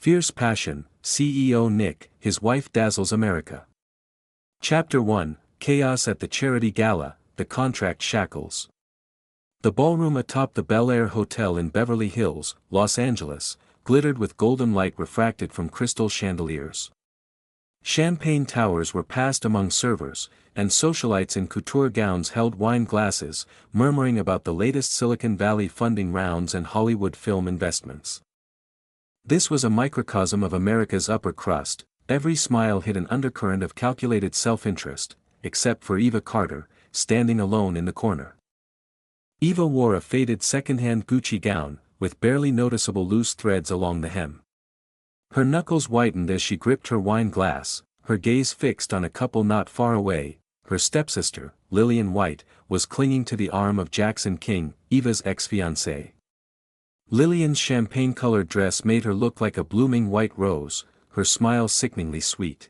Fierce Passion, CEO Nick, his wife Dazzles America. Chapter 1, Chaos at the Charity Gala, the Contract Shackles. The ballroom atop the Bel Air Hotel in Beverly Hills, Los Angeles, glittered with golden light refracted from crystal chandeliers. Champagne towers were passed among servers, and socialites in couture gowns held wine glasses, murmuring about the latest Silicon Valley funding rounds and Hollywood film investments. This was a microcosm of America's upper crust. Every smile hid an undercurrent of calculated self-interest, except for Eva Carter, standing alone in the corner. Eva wore a faded second-hand Gucci gown, with barely noticeable loose threads along the hem. Her knuckles whitened as she gripped her wine glass, her gaze fixed on a couple not far away. Her stepsister, Lilian White, was clinging to the arm of Jackson King, Eva's ex-fiancé. Lilian's champagne-colored dress made her look like a blooming white rose, her smile sickeningly sweet.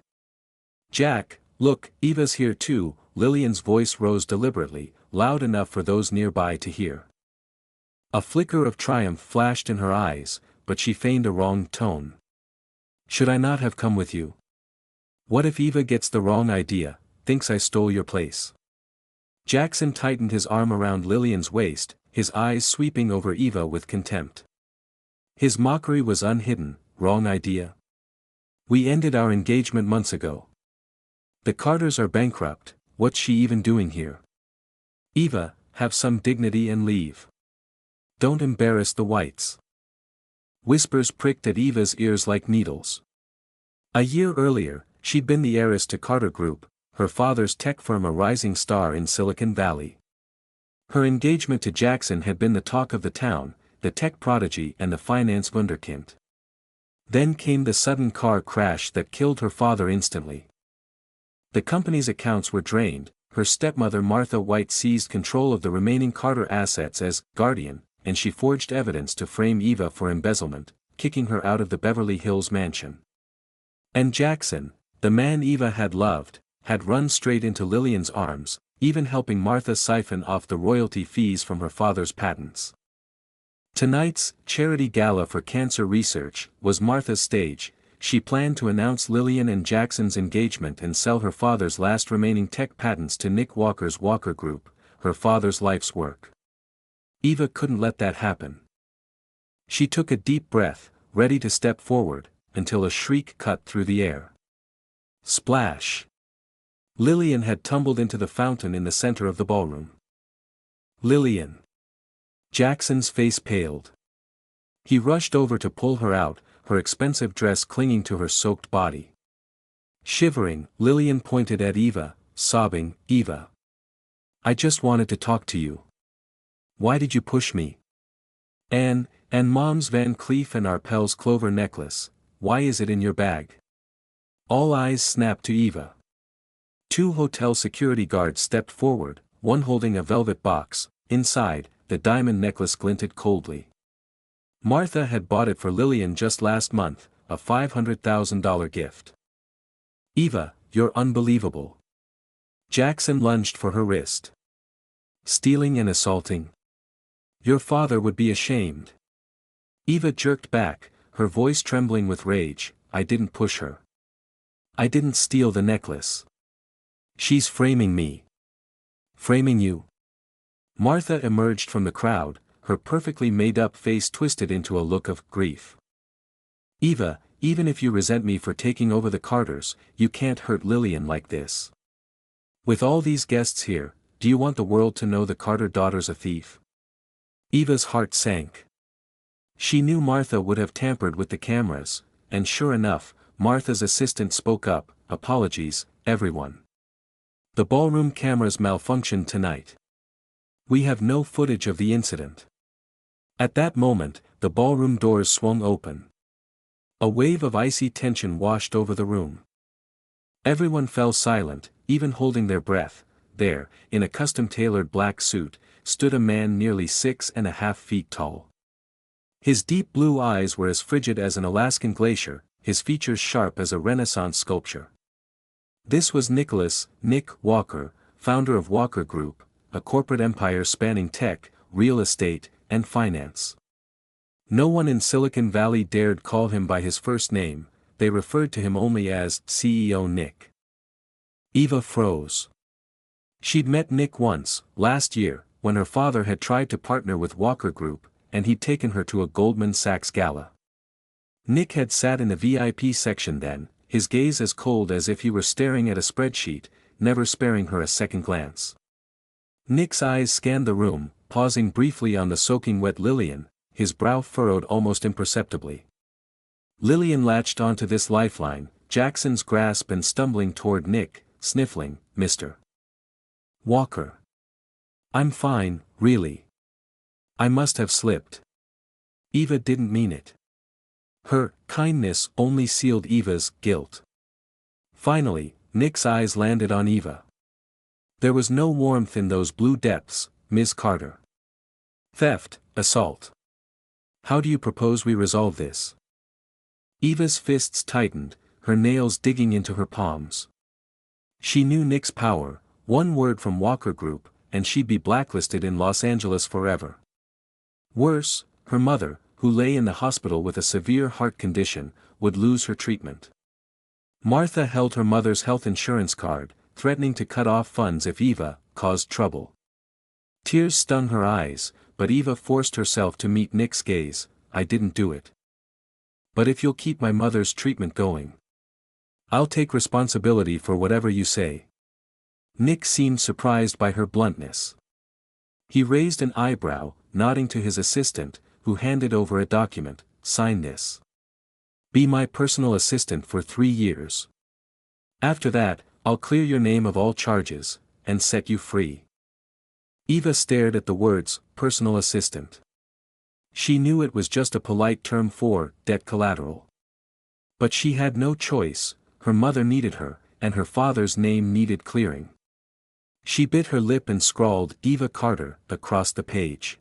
"Jack, look, Eva's here too," Lilian's voice rose deliberately, loud enough for those nearby to hear. A flicker of triumph flashed in her eyes, but she feigned a wrong tone. "Should I not have come with you? What if Eva gets the wrong idea, thinks I stole your place?" Jackson tightened his arm around Lilian's waist, his eyes sweeping over Eva with contempt. His mockery was unhidden. "Wrong idea? We ended our engagement months ago. The Carters are bankrupt, what's she even doing here? Eva, have some dignity and leave. Don't embarrass the Whites." Whispers pricked at Eva's ears like needles. A year earlier, she'd been the heiress to Carter Group, her father's tech firm, a rising star in Silicon Valley. Her engagement to Jackson had been the talk of the town, the tech prodigy and the finance wunderkind. Then came the sudden car crash that killed her father instantly. The company's accounts were drained, her stepmother Martha White seized control of the remaining Carter assets as guardian, and she forged evidence to frame Eva for embezzlement, kicking her out of the Beverly Hills mansion. And Jackson, the man Eva had loved, had run straight into Lilian's arms, even helping Martha siphon off the royalty fees from her father's patents. Tonight's charity gala for cancer research was Martha's stage. She planned to announce Lilian and Jackson's engagement and sell her father's last remaining tech patents to Nick Walker's Walker Group, her father's life's work. Eva couldn't let that happen. She took a deep breath, ready to step forward, until a shriek cut through the air. Splash! Lilian had tumbled into the fountain in the center of the ballroom. "Lilian!" Jackson's face paled. He rushed over to pull her out, her expensive dress clinging to her soaked body. Shivering, Lilian pointed at Eva, sobbing, "Eva! I just wanted to talk to you. Why did you push me? And Mom's Van Cleef and Arpels clover necklace, why is it in your bag?" All eyes snapped to Eva. Two hotel security guards stepped forward, one holding a velvet box. Inside, the diamond necklace glinted coldly. Martha had bought it for Lilian just last month, a $500,000 gift. "Eva, you're unbelievable." Jackson lunged for her wrist. "Stealing and assaulting? Your father would be ashamed." Eva jerked back, her voice trembling with rage. "I didn't push her. I didn't steal the necklace. She's framing me." "Framing you?" Martha emerged from the crowd, her perfectly made-up face twisted into a look of grief. "Eva, even if you resent me for taking over the Carters, you can't hurt Lilian like this. With all these guests here, do you want the world to know the Carter daughter's a thief?" Eva's heart sank. She knew Martha would have tampered with the cameras, and sure enough, Martha's assistant spoke up, "Apologies, everyone. The ballroom cameras malfunctioned tonight. We have no footage of the incident." At that moment, the ballroom doors swung open. A wave of icy tension washed over the room. Everyone fell silent, even holding their breath. There, in a custom-tailored black suit, stood a man nearly 6.5 feet tall. His deep blue eyes were as frigid as an Alaskan glacier, his features sharp as a Renaissance sculpture. This was Nick Walker, founder of Walker Group, a corporate empire spanning tech, real estate, and finance. No one in Silicon Valley dared call him by his first name, they referred to him only as CEO Nick. Eva froze. She'd met Nick once, last year, when her father had tried to partner with Walker Group, and he'd taken her to a Goldman Sachs gala. Nick had sat in the VIP section then, his gaze as cold as if he were staring at a spreadsheet, never sparing her a second glance. Nick's eyes scanned the room, pausing briefly on the soaking wet Lilian, his brow furrowed almost imperceptibly. Lilian latched onto this lifeline, Jackson's grasp, and stumbling toward Nick, sniffling, "Mr. Walker. I'm fine, really. I must have slipped." Eva didn't mean it. Her kindness only sealed Eva's guilt. Finally, Nick's eyes landed on Eva. There was no warmth in those blue depths, "Ms. Carter. Theft, assault. How do you propose we resolve this?" Eva's fists tightened, her nails digging into her palms. She knew Nick's power, one word from Walker Group, and she'd be blacklisted in Los Angeles forever. Worse, her mother, who lay in the hospital with a severe heart condition, would lose her treatment. Martha held her mother's health insurance card, threatening to cut off funds if Eva caused trouble. Tears stung her eyes, but Eva forced herself to meet Nick's gaze. "I didn't do it. But if you'll keep my mother's treatment going, I'll take responsibility for whatever you say." Nick seemed surprised by her bluntness. He raised an eyebrow, nodding to his assistant, who handed over a document. "Sign this. Be my personal assistant for 3 years. After that, I'll clear your name of all charges, and set you free." Eva stared at the words, "personal assistant." She knew it was just a polite term for debt collateral. But she had no choice, her mother needed her, and her father's name needed clearing. She bit her lip and scrawled "Eva Carter" across the page.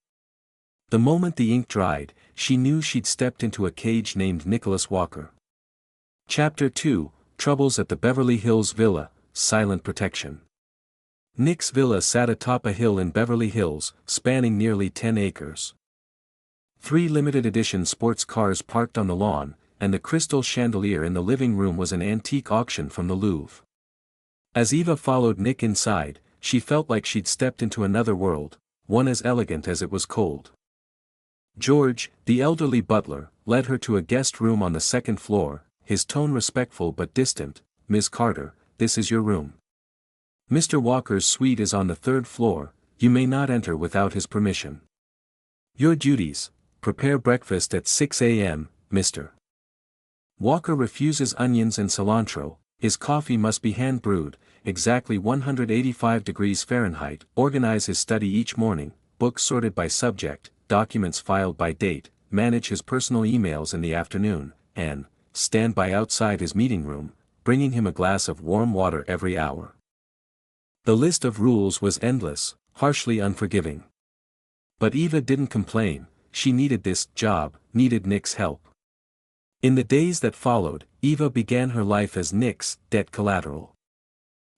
The moment the ink dried, she knew she'd stepped into a cage named Nicholas Walker. Chapter 2, Troubles at the Beverly Hills Villa, Silent Protection. Nick's villa sat atop a hill in Beverly Hills, spanning nearly 10 acres. 3 limited-edition sports cars parked on the lawn, and the crystal chandelier in the living room was an antique auction from the Louvre. As Eva followed Nick inside, she felt like she'd stepped into another world, one as elegant as it was cold. George, the elderly butler, led her to a guest room on the 2nd floor, his tone respectful but distant. "Ms. Carter, this is your room. Mr. Walker's suite is on the 3rd floor, you may not enter without his permission. Your duties: prepare breakfast at 6 a.m., Mr. Walker refuses onions and cilantro, his coffee must be hand-brewed, exactly 185 degrees Fahrenheit, organize his study each morning, books sorted by subject, documents filed by date, manage his personal emails in the afternoon, and stand by outside his meeting room, bringing him a glass of warm water every hour." The list of rules was endless, harshly unforgiving. But Eva didn't complain, she needed this job, needed Nick's help. In the days that followed, Eva began her life as Nick's debt collateral.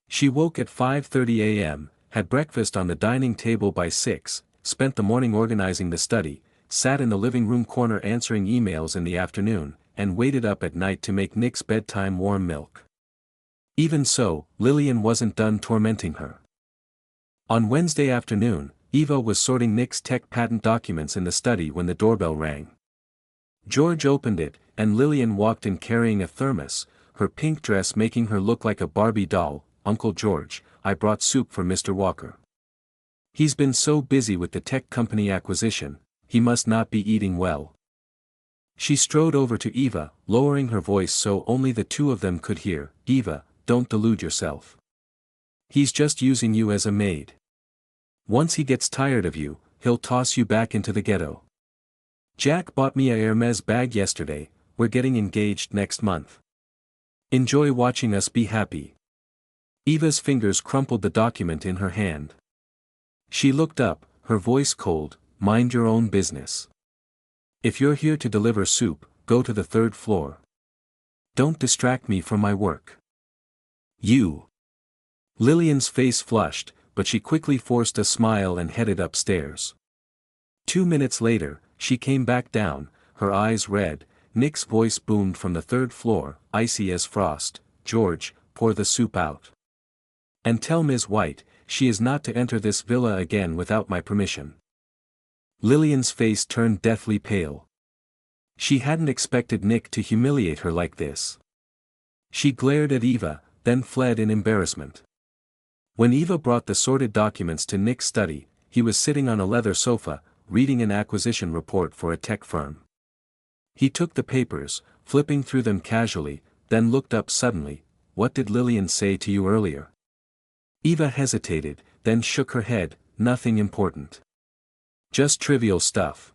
She woke at 5:30 a.m., had breakfast on the dining table by 6, spent the morning organizing the study, sat in the living room corner answering emails in the afternoon, and waited up at night to make Nick's bedtime warm milk. Even so, Lilian wasn't done tormenting her. On Wednesday afternoon, Eva was sorting Nick's tech patent documents in the study when the doorbell rang. George opened it, and Lilian walked in carrying a thermos, her pink dress making her look like a Barbie doll. "Uncle George, I brought soup for Mr. Walker. He's been so busy with the tech company acquisition, he must not be eating well." She strode over to Eva, lowering her voice so only the two of them could hear. "Eva, don't delude yourself. He's just using you as a maid. Once he gets tired of you, he'll toss you back into the ghetto. Jack bought me a Hermes bag yesterday, we're getting engaged next month. Enjoy watching us be happy." Eva's fingers crumpled the document in her hand. She looked up, her voice cold. "Mind your own business. If you're here to deliver soup, go to the 3rd floor. Don't distract me from my work. You." Lilian's face flushed, but she quickly forced a smile and headed upstairs. 2 minutes later, she came back down, her eyes red, Nick's voice boomed from the third floor, icy as frost. "George, pour the soup out. And tell Ms. White, she is not to enter this villa again without my permission." Lilian's face turned deathly pale. She hadn't expected Nick to humiliate her like this. She glared at Eva, then fled in embarrassment. When Eva brought the sorted documents to Nick's study, he was sitting on a leather sofa, reading an acquisition report for a tech firm. He took the papers, flipping through them casually, then looked up suddenly. "What did Lilian say to you earlier?" Eva hesitated, then shook her head. "Nothing important. Just trivial stuff."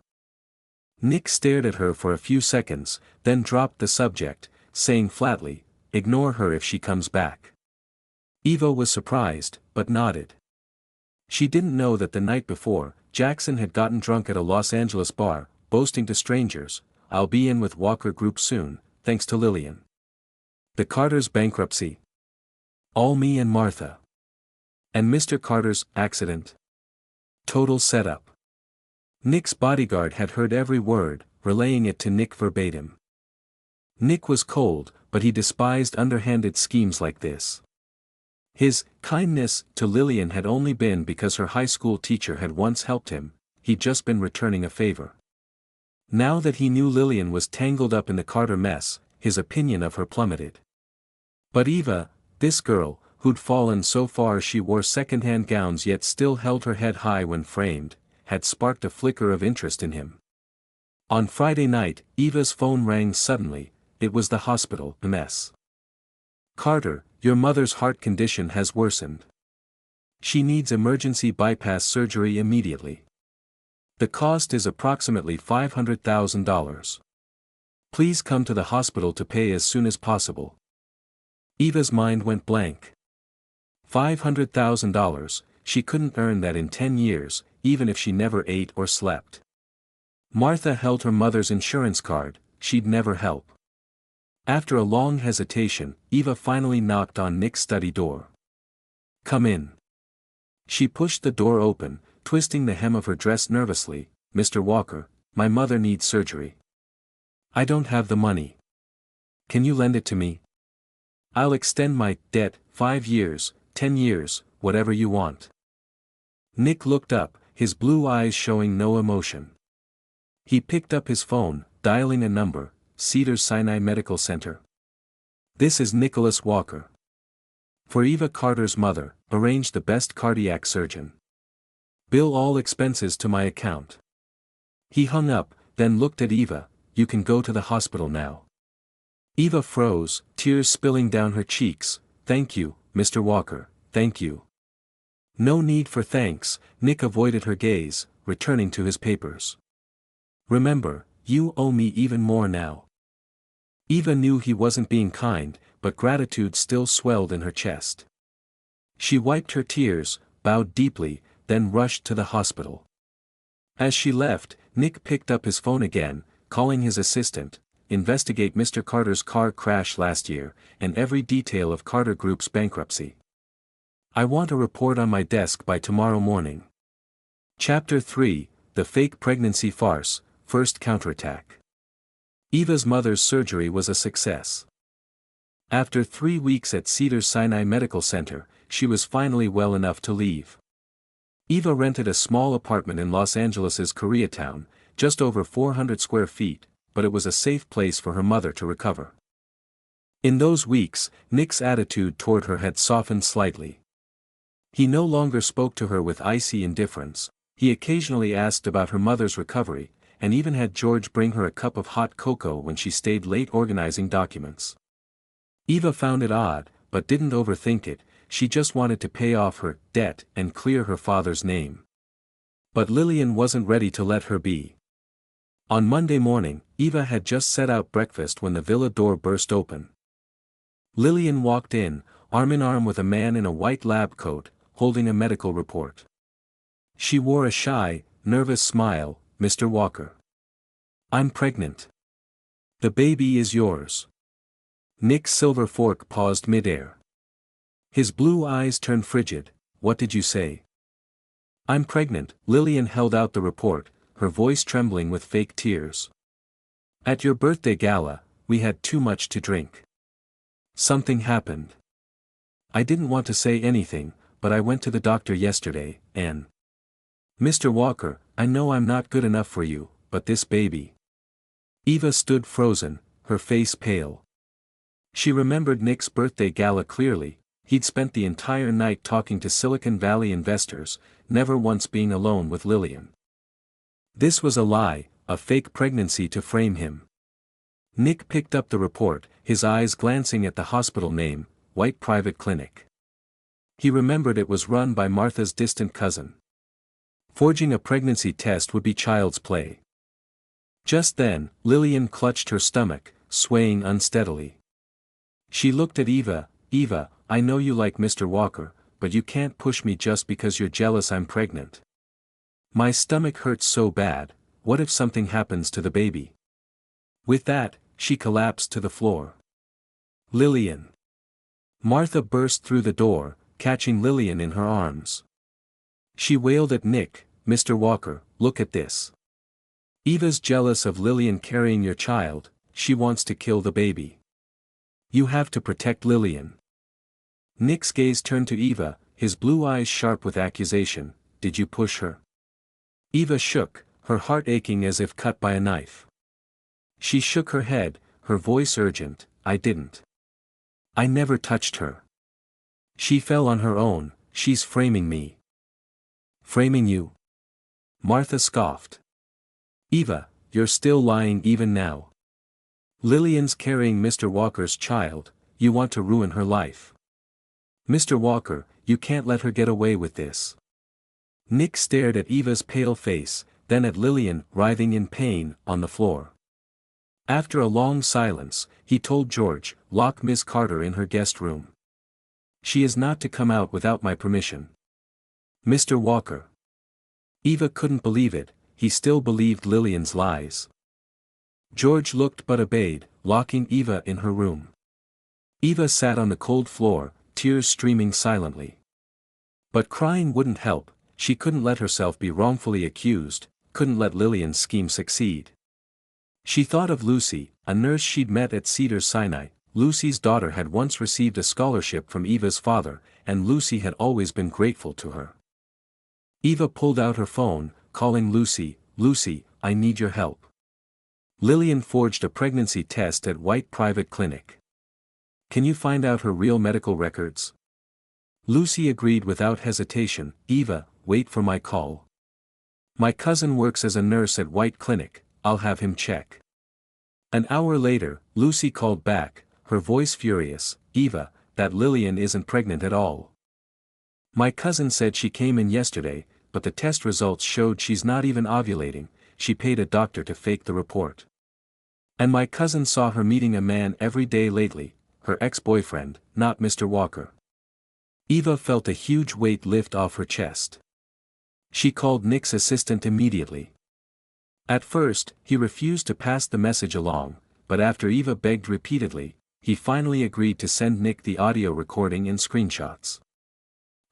Nick stared at her for a few seconds, then dropped the subject, saying flatly, "Ignore her if she comes back." Eva was surprised, but nodded. She didn't know that the night before, Jackson had gotten drunk at a Los Angeles bar, boasting to strangers, "I'll be in with Walker Group soon, thanks to Lilian. The Carter's bankruptcy. All me and Martha. And Mr. Carter's accident. Total setup." Nick's bodyguard had heard every word, relaying it to Nick verbatim. Nick was cold, but he despised underhanded schemes like this. His kindness to Lilian had only been because her high school teacher had once helped him. He'd just been returning a favor. Now that he knew Lilian was tangled up in the Carter mess, his opinion of her plummeted. But Eva, this girl, who'd fallen so far she wore second-hand gowns yet still held her head high when framed, had sparked a flicker of interest in him. On Friday night, Eva's phone rang suddenly. It was the hospital, mess. "Carter, your mother's heart condition has worsened. She needs emergency bypass surgery immediately. The cost is approximately $500,000. Please come to the hospital to pay as soon as possible." Eva's mind went blank. $500,000, she couldn't earn that in 10 years, even if she never ate or slept. Martha held her mother's insurance card, she'd never help. After a long hesitation, Eva finally knocked on Nick's study door. "Come in." She pushed the door open, twisting the hem of her dress nervously. "Mr. Walker, my mother needs surgery. I don't have the money. Can you lend it to me? I'll extend my debt, 5 years, 10 years, whatever you want." Nick looked up, his blue eyes showing no emotion. He picked up his phone, dialing a number. Cedars-Sinai Medical Center. "This is Nicholas Walker. For Eva Carter's mother, arrange the best cardiac surgeon. Bill all expenses to my account." He hung up, then looked at Eva. "You can go to the hospital now." Eva froze, tears spilling down her cheeks. "Thank you, Mr. Walker, thank you." "No need for thanks," Nick avoided her gaze, returning to his papers. "Remember, you owe me even more now." Eva knew he wasn't being kind, but gratitude still swelled in her chest. She wiped her tears, bowed deeply, then rushed to the hospital. As she left, Nick picked up his phone again, calling his assistant. "Investigate Mr. Carter's car crash last year, and every detail of Carter Group's bankruptcy. I want a report on my desk by tomorrow morning." Chapter 3, The Fake Pregnancy Farce, First Counterattack. Eva's mother's surgery was a success. After 3 weeks at Cedars-Sinai Medical Center, she was finally well enough to leave. Eva rented a small apartment in Los Angeles' Koreatown, just over 400 square feet, but it was a safe place for her mother to recover. In those weeks, Nick's attitude toward her had softened slightly. He no longer spoke to her with icy indifference. He occasionally asked about her mother's recovery, and even had George bring her a cup of hot cocoa when she stayed late organizing documents. Eva found it odd, but didn't overthink it. She just wanted to pay off her debt and clear her father's name. But Lilian wasn't ready to let her be. On Monday morning, Eva had just set out breakfast when the villa door burst open. Lilian walked in, arm in arm with a man in a white lab coat, holding a medical report. She wore a shy, nervous smile. "Mr. Walker. I'm pregnant. The baby is yours." Nick's silver fork paused midair. His blue eyes turned frigid. "What did you say?" "I'm pregnant." Lilian held out the report, her voice trembling with fake tears. At your birthday gala, we had too much to drink. Something happened. I didn't want to say anything, but I went to the doctor yesterday, and... Mr. Walker, I know I'm not good enough for you, but this baby... Eva stood frozen, her face pale. She remembered Nick's birthday gala clearly. He'd spent the entire night talking to Silicon Valley investors, never once being alone with Lilian. This was a lie, a fake pregnancy to frame him. Nick picked up the report, his eyes glancing at the hospital name, White Private Clinic. He remembered it was run by Martha's distant cousin. Forging a pregnancy test would be child's play. Just then, Lilian clutched her stomach, swaying unsteadily. She looked at Eva. Eva, I know you like Mr. Walker, but you can't push me just because you're jealous I'm pregnant. My stomach hurts so bad, what if something happens to the baby? With that, she collapsed to the floor. Lilian. Martha burst through the door, catching Lilian in her arms. She wailed at Nick, Mr. Walker, look at this. Eva's jealous of Lilian carrying your child, she wants to kill the baby. You have to protect Lilian. Nick's gaze turned to Eva, his blue eyes sharp with accusation. Did you push her? Eva shook, her heart aching as if cut by a knife. She shook her head, her voice urgent. I didn't. I never touched her. She fell on her own. She's framing me. Framing you? Martha scoffed. Eva, you're still lying even now. Lilian's carrying Mr. Walker's child, you want to ruin her life. Mr. Walker, you can't let her get away with this. Nick stared at Eva's pale face, then at Lilian, writhing in pain, on the floor. After a long silence, he told George, lock Miss Carter in her guest room. She is not to come out without my permission. Mr. Walker. Eva couldn't believe it, he still believed Lilian's lies. George looked but obeyed, locking Eva in her room. Eva sat on the cold floor, tears streaming silently. But crying wouldn't help, she couldn't let herself be wrongfully accused, couldn't let Lilian's scheme succeed. She thought of Lucy, a nurse she'd met at Cedars-Sinai. Lucy's daughter had once received a scholarship from Eva's father, and Lucy had always been grateful to her. Eva pulled out her phone, calling Lucy. Lucy, I need your help. Lilian forged a pregnancy test at White Private Clinic. Can you find out her real medical records? Lucy agreed without hesitation. Eva, wait for my call. My cousin works as a nurse at White Clinic, I'll have him check. An hour later, Lucy called back, her voice furious. Eva, that Lilian isn't pregnant at all. My cousin said she came in yesterday, but the test results showed she's not even ovulating. She paid a doctor to fake the report. And my cousin saw her meeting a man every day lately, her ex-boyfriend, not Mr. Walker. Eva felt a huge weight lift off her chest. She called Nick's assistant immediately. At first, he refused to pass the message along, but after Eva begged repeatedly, he finally agreed to send Nick the audio recording and screenshots.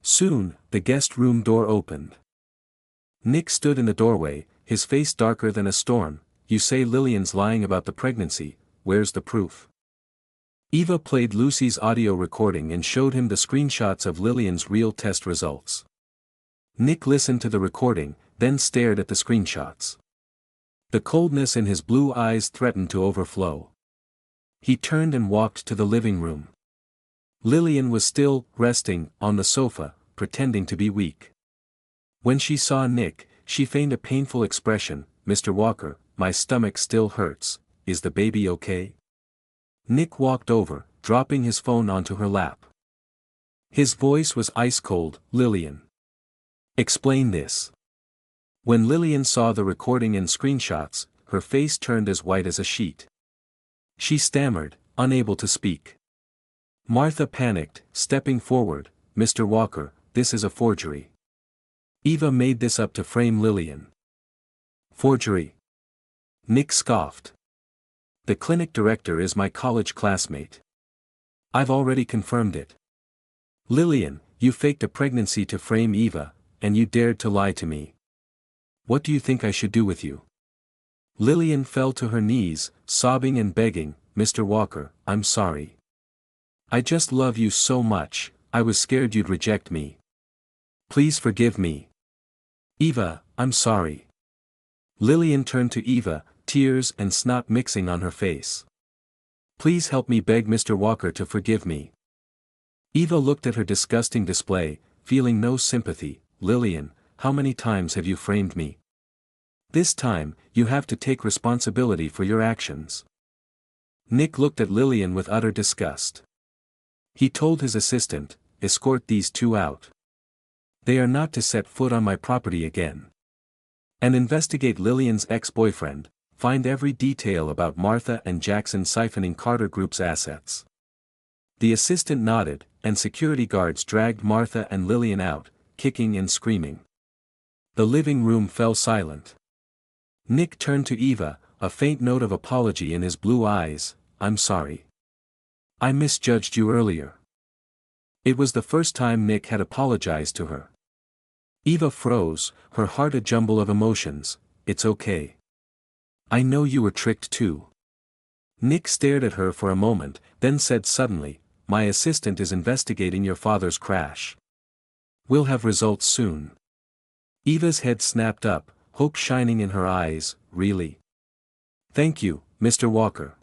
Soon, the guest room door opened. Nick stood in the doorway, his face darker than a storm. You say Lilian's lying about the pregnancy, where's the proof? Eva played Lucy's audio recording and showed him the screenshots of Lilian's real test results. Nick listened to the recording, then stared at the screenshots. The coldness in his blue eyes threatened to overflow. He turned and walked to the living room. Lilian was still resting on the sofa, pretending to be weak. When she saw Nick, she feigned a painful expression. Mr. Walker, my stomach still hurts, is the baby okay? Nick walked over, dropping his phone onto her lap. His voice was ice cold. Lilian. Explain this. When Lilian saw the recording and screenshots, her face turned as white as a sheet. She stammered, unable to speak. Martha panicked, stepping forward. Mr. Walker, this is a forgery. Eva made this up to frame Lilian. Forgery. Nick scoffed. The clinic director is my college classmate. I've already confirmed it. Lilian, you faked a pregnancy to frame Eva, and you dared to lie to me. What do you think I should do with you? Lilian fell to her knees, sobbing and begging, "Mr. Walker, I'm sorry. I just love you so much, I was scared you'd reject me. Please forgive me. Eva, I'm sorry." Lilian turned to Eva, tears and snot mixing on her face. "Please help me beg Mr. Walker to forgive me." Eva looked at her disgusting display, feeling no sympathy. "Lilian, how many times have you framed me? This time, you have to take responsibility for your actions." Nick looked at Lilian with utter disgust. He told his assistant, "Escort these two out. They are not to set foot on my property again. And investigate Lilian's ex-boyfriend, find every detail about Martha and Jackson siphoning Carter Group's assets." The assistant nodded, and security guards dragged Martha and Lilian out, kicking and screaming. The living room fell silent. Nick turned to Eva, a faint note of apology in his blue eyes. "I'm sorry. I misjudged you earlier." It was the first time Nick had apologized to her. Eva froze, her heart a jumble of emotions. "It's okay. I know you were tricked too." Nick stared at her for a moment, then said suddenly, "My assistant is investigating your father's crash. We'll have results soon." Eva's head snapped up, hope shining in her eyes. "Really? Thank you, Mr. Walker."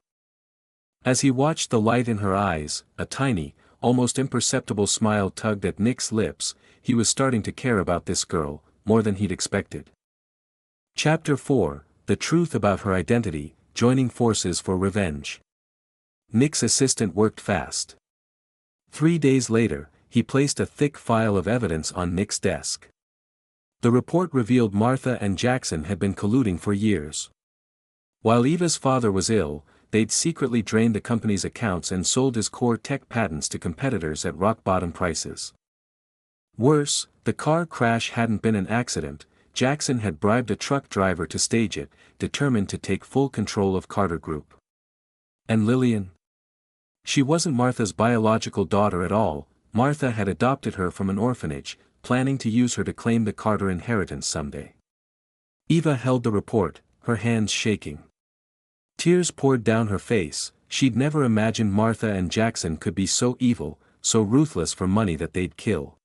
As he watched the light in her eyes, a tiny, almost imperceptible smile tugged at Nick's lips. He was starting to care about this girl, more than he'd expected. Chapter 4, The Truth About Her Identity, Joining Forces for Revenge. Nick's assistant worked fast. 3 days later, he placed a thick file of evidence on Nick's desk. The report revealed Martha and Jackson had been colluding for years. While Eva's father was ill, they'd secretly drained the company's accounts and sold his core tech patents to competitors at rock-bottom prices. Worse, the car crash hadn't been an accident. Jackson had bribed a truck driver to stage it, determined to take full control of Carter Group. And Lilian? She wasn't Martha's biological daughter at all. Martha had adopted her from an orphanage, planning to use her to claim the Carter inheritance someday. Eva held the report, her hands shaking. Tears poured down her face. She'd never imagined Martha and Jackson could be so evil, so ruthless for money that they'd kill.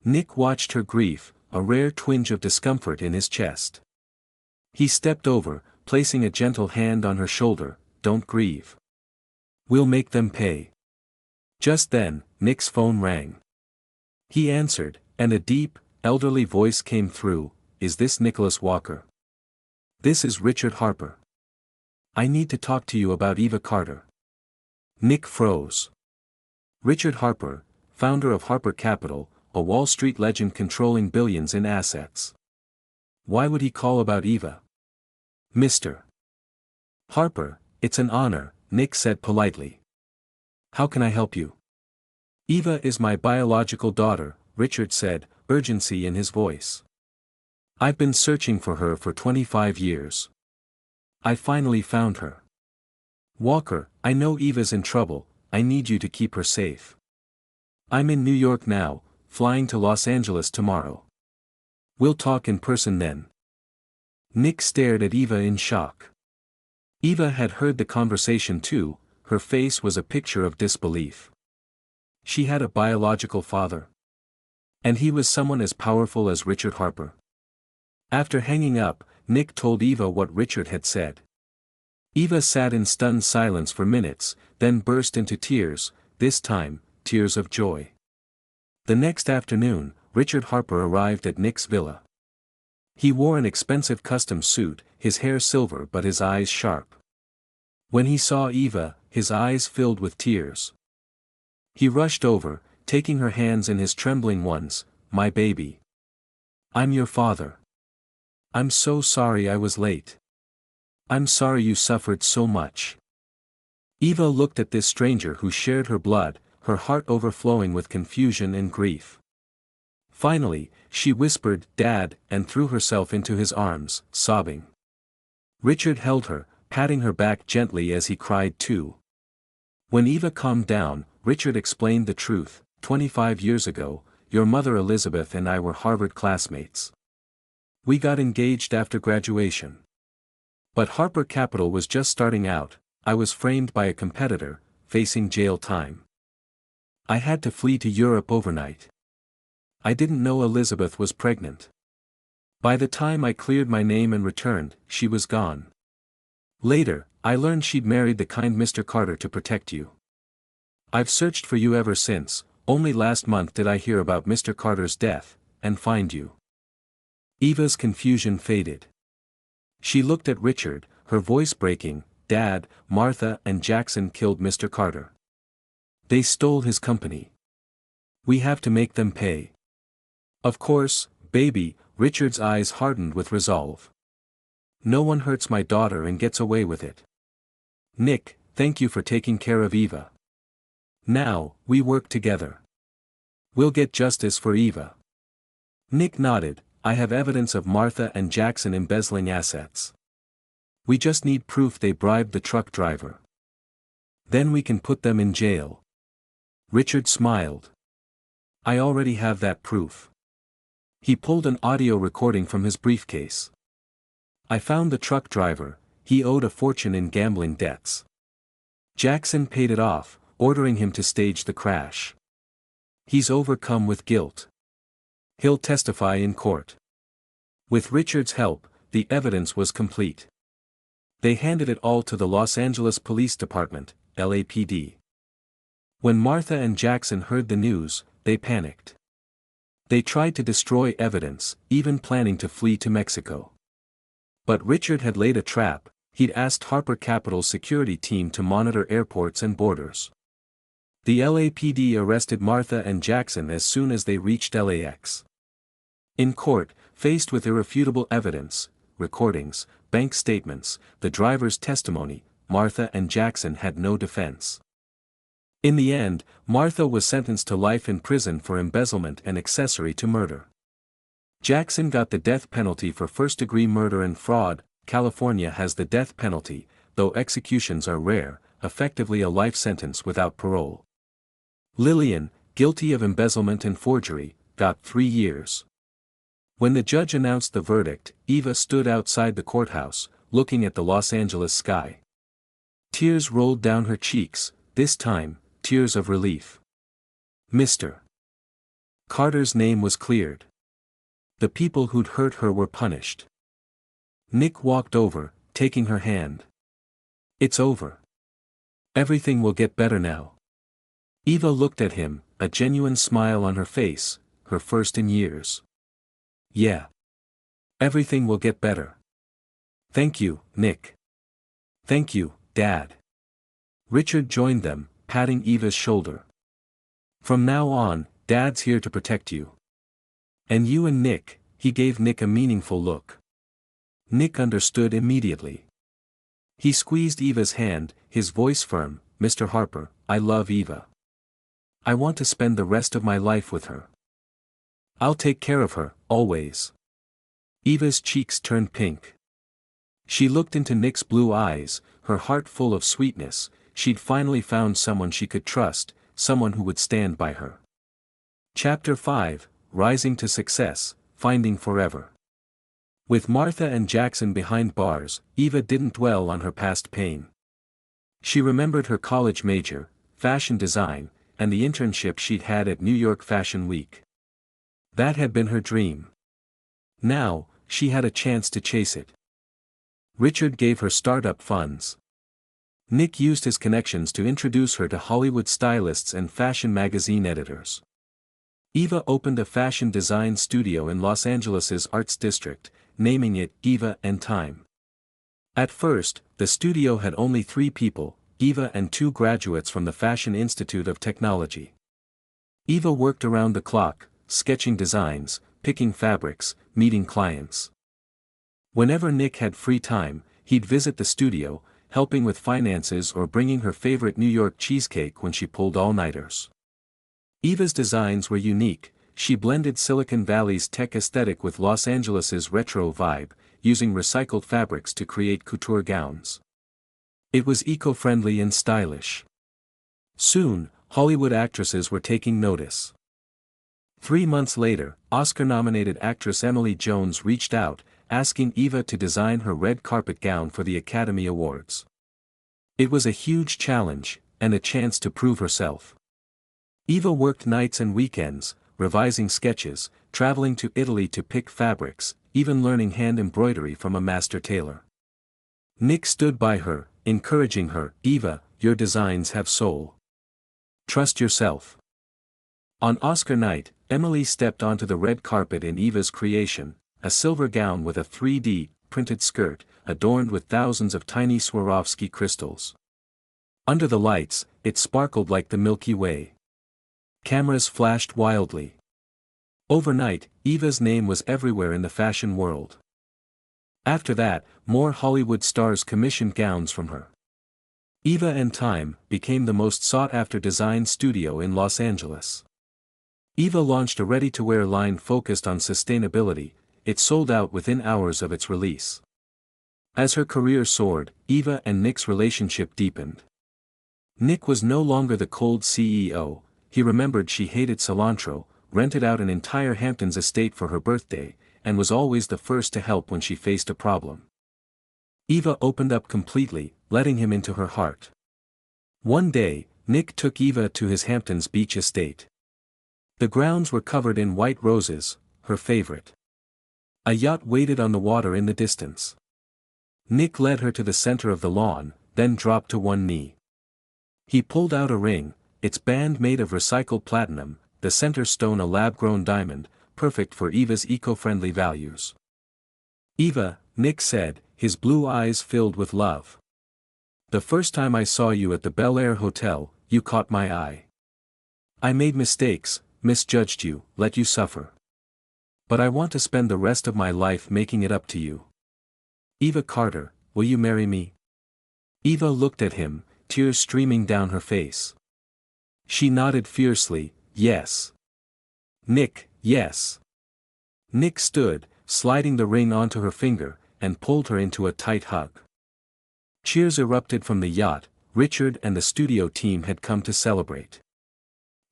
Nick watched her grief, a rare twinge of discomfort in his chest. He stepped over, placing a gentle hand on her shoulder. "Don't grieve. We'll make them pay." Just then, Nick's phone rang. He answered, and a deep, elderly voice came through. "Is this Nicholas Walker?" "This is Richard Harper. I need to talk to you about Eva Carter." Nick froze. Richard Harper, founder of Harper Capital, a Wall Street legend controlling billions in assets. Why would he call about Eva? "Mr. Harper, it's an honor," Nick said politely. "How can I help you?" "Eva is my biological daughter," Richard said, urgency in his voice. "I've been searching for her for 25 years. I finally found her. Walker, I know Eva's in trouble. I need you to keep her safe. I'm in New York now, flying to Los Angeles tomorrow. We'll talk in person then." Nick stared at Eva in shock. Eva had heard the conversation too. Her face was a picture of disbelief. She had a biological father. And he was someone as powerful as Richard Harper. After hanging up, Nick told Eva what Richard had said. Eva sat in stunned silence for minutes, then burst into tears, this time, tears of joy. The next afternoon, Richard Harper arrived at Nick's villa. He wore an expensive custom suit, his hair silver but his eyes sharp. When he saw Eva, his eyes filled with tears. He rushed over, taking her hands in his trembling ones. "My baby. I'm your father. I'm so sorry I was late. I'm sorry you suffered so much." Eva looked at this stranger who shared her blood, her heart overflowing with confusion and grief. Finally, she whispered, "Dad," and threw herself into his arms, sobbing. Richard held her, patting her back gently as he cried too. When Eva calmed down, Richard explained the truth. 25 years ago, your mother Elizabeth and I were Harvard classmates. We got engaged after graduation. But Harper Capital was just starting out. I was framed by a competitor, facing jail time. I had to flee to Europe overnight. I didn't know Elizabeth was pregnant. By the time I cleared my name and returned, she was gone. Later, I learned she'd married the kind Mr. Carter to protect you. I've searched for you ever since. Only last month did I hear about Mr. Carter's death, and find you." Eva's confusion faded. She looked at Richard, her voice breaking. "Dad, Martha and Jackson killed Mr. Carter. They stole his company. We have to make them pay." "Of course, baby," Richard's eyes hardened with resolve. "No one hurts my daughter and gets away with it. Nick, thank you for taking care of Eva. Now, we work together. We'll get justice for Eva." Nick nodded. "I have evidence of Martha and Jackson embezzling assets. We just need proof they bribed the truck driver. Then we can put them in jail." Richard smiled. "I already have that proof." He pulled an audio recording from his briefcase. "I found the truck driver. He owed a fortune in gambling debts. Jackson paid it off, ordering him to stage the crash. He's overcome with guilt. He'll testify in court." With Richard's help, the evidence was complete. They handed it all to the Los Angeles Police Department, LAPD. When Martha and Jackson heard the news, they panicked. They tried to destroy evidence, even planning to flee to Mexico. But Richard had laid a trap. He'd asked Harper Capital's security team to monitor airports and borders. The LAPD arrested Martha and Jackson as soon as they reached LAX. In court, faced with irrefutable evidence, recordings, bank statements, the driver's testimony, Martha and Jackson had no defense. In the end, Martha was sentenced to life in prison for embezzlement and accessory to murder. Jackson got the death penalty for first-degree murder and fraud. California has the death penalty, though executions are rare, effectively a life sentence without parole. Lilian, guilty of embezzlement and forgery, got 3 years. When the judge announced the verdict, Eva stood outside the courthouse, looking at the Los Angeles sky. Tears rolled down her cheeks, this time, tears of relief. Mr. Carter's name was cleared. The people who'd hurt her were punished. Nick walked over, taking her hand. "It's over. Everything will get better now." Eva looked at him, a genuine smile on her face, her first in years. "Yeah. Everything will get better. Thank you, Nick. Thank you, Dad." Richard joined them, patting Eva's shoulder. "From now on, Dad's here to protect you. And you and Nick." He gave Nick a meaningful look. Nick understood immediately. He squeezed Eva's hand, his voice firm. "Mr. Harper, I love Eva. I want to spend the rest of my life with her. I'll take care of her, always." Eva's cheeks turned pink. She looked into Nick's blue eyes, her heart full of sweetness. She'd finally found someone she could trust, someone who would stand by her. Chapter 5, Rising to Success, Finding Forever. With Martha and Jackson behind bars, Eva didn't dwell on her past pain. She remembered her college major, fashion design, and the internship she'd had at New York Fashion Week. That had been her dream. Now, she had a chance to chase it. Richard gave her startup funds. Nick used his connections to introduce her to Hollywood stylists and fashion magazine editors. Eva opened a fashion design studio in Los Angeles' Arts District, naming it Eva and Time. At first, the studio had only 3 people, Eva and 2 graduates from the Fashion Institute of Technology. Eva worked around the clock, sketching designs, picking fabrics, meeting clients. Whenever Nick had free time, he'd visit the studio, helping with finances or bringing her favorite New York cheesecake when she pulled all-nighters. Eva's designs were unique. She blended Silicon Valley's tech aesthetic with Los Angeles' retro vibe, using recycled fabrics to create couture gowns. It was eco-friendly and stylish. Soon, Hollywood actresses were taking notice. 3 months later, Oscar-nominated actress Emily Jones reached out, asking Eva to design her red carpet gown for the Academy Awards. It was a huge challenge, and a chance to prove herself. Eva worked nights and weekends, revising sketches, traveling to Italy to pick fabrics, even learning hand embroidery from a master tailor. Nick stood by her, encouraging her, "Eva, your designs have soul. Trust yourself." On Oscar night, Emily stepped onto the red carpet in Eva's creation, a silver gown with a 3D printed skirt, adorned with thousands of tiny Swarovski crystals. Under the lights, it sparkled like the Milky Way. Cameras flashed wildly. Overnight, Eva's name was everywhere in the fashion world. After that, more Hollywood stars commissioned gowns from her. Eva and Time became the most sought-after design studio in Los Angeles. Eva launched a ready-to-wear line focused on sustainability. It sold out within hours of its release. As her career soared, Eva and Nick's relationship deepened. Nick was no longer the cold CEO. He remembered she hated cilantro, rented out an entire Hamptons estate for her birthday, and was always the first to help when she faced a problem. Eva opened up completely, letting him into her heart. One day, Nick took Eva to his Hamptons beach estate. The grounds were covered in white roses, her favorite. A yacht waited on the water in the distance. Nick led her to the center of the lawn, then dropped to one knee. He pulled out a ring, its band made of recycled platinum, the center stone a lab-grown diamond, perfect for Eva's eco-friendly values. "Eva," Nick said, his blue eyes filled with love. "The first time I saw you at the Bel Air Hotel, you caught my eye. I made mistakes, misjudged you, let you suffer. But I want to spend the rest of my life making it up to you. Eva Carter, will you marry me?" Eva looked at him, tears streaming down her face. She nodded fiercely, "Yes." "Nick, yes." Nick stood, sliding the ring onto her finger, and pulled her into a tight hug. Cheers erupted from the yacht. Richard and the studio team had come to celebrate.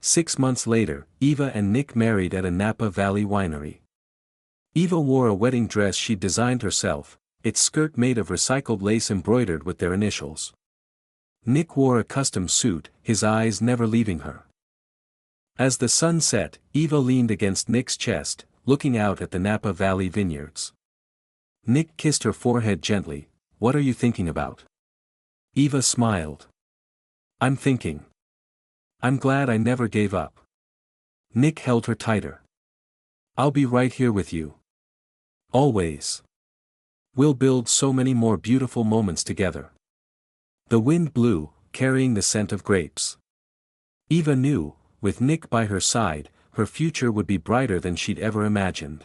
6 months later, Eva and Nick married at a Napa Valley winery. Eva wore a wedding dress she'd designed herself, its skirt made of recycled lace embroidered with their initials. Nick wore a custom suit, his eyes never leaving her. As the sun set, Eva leaned against Nick's chest, looking out at the Napa Valley vineyards. Nick kissed her forehead gently. "What are you thinking about?" Eva smiled. "I'm thinking. I'm glad I never gave up." Nick held her tighter. "I'll be right here with you. Always. We'll build so many more beautiful moments together." The wind blew, carrying the scent of grapes. Eva knew, with Nick by her side, her future would be brighter than she'd ever imagined.